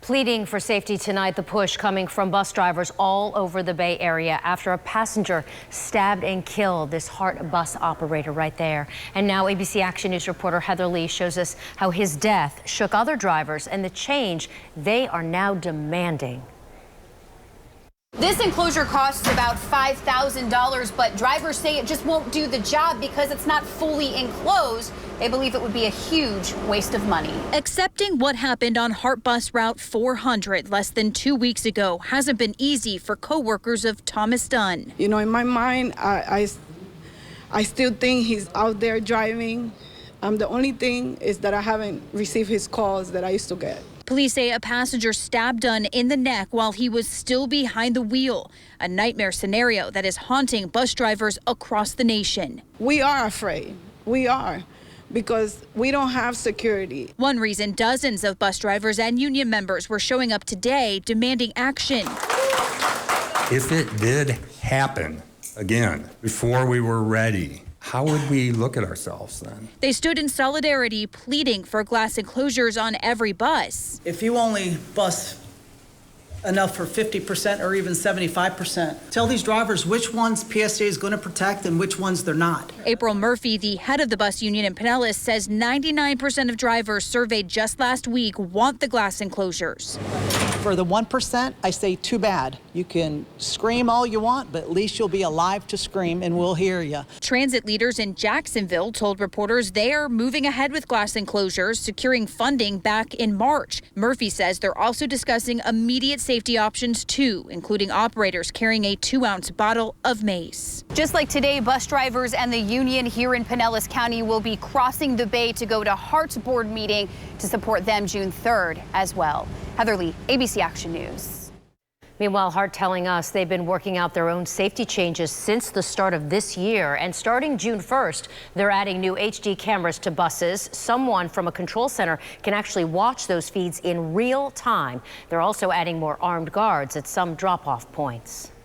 Pleading for safety tonight, the push coming from bus drivers all over the Bay Area after a passenger stabbed and killed this HART bus operator right there. And now ABC Action News reporter Heather Lee shows us how his death shook other drivers and the change they are now demanding. This enclosure costs about $5,000, but drivers say it just won't do the job because it's not fully enclosed. They believe it would be a huge waste of money. Accepting what happened on HART bus route 400 less than 2 weeks ago hasn't been easy for co-workers of Thomas Dunn. You know, in my mind, I still think he's out there driving. The only thing is that I haven't received his calls that I used to get. Police say a passenger stabbed Dunn in the neck while he was still behind the wheel, a nightmare scenario that is haunting bus drivers across the nation. We are afraid. We are, because we don't have security. One reason dozens of bus drivers and union members were showing up today demanding action. If it did happen again before we were ready, how would we look at ourselves then? They stood in solidarity, pleading for glass enclosures on every bus. If you only bus enough for 50% or even 75%, tell these drivers which ones PSTA is going to protect and which ones they're not. April Murphy, the head of the bus union in Pinellas, says 99% of drivers surveyed just last week want the glass enclosures. For the 1%, I say too bad. You can scream all you want, but at least you'll be alive to scream and we'll hear you. Transit leaders in Jacksonville told reporters they are moving ahead with glass enclosures, securing funding back in March. Murphy says they're also discussing immediate safety options too, including operators carrying a 2-ounce bottle of mace. Just like today, bus drivers and the union here in Pinellas County will be crossing the bay to go to HART's board meeting to support them June 3rd as well. Heather Lee, ABC Action News. Meanwhile, HART telling us they've been working out their own safety changes since the start of this year. And starting June 1st, they're adding new HD cameras to buses. Someone from a control center can actually watch those feeds in real time. They're also adding more armed guards at some drop-off points.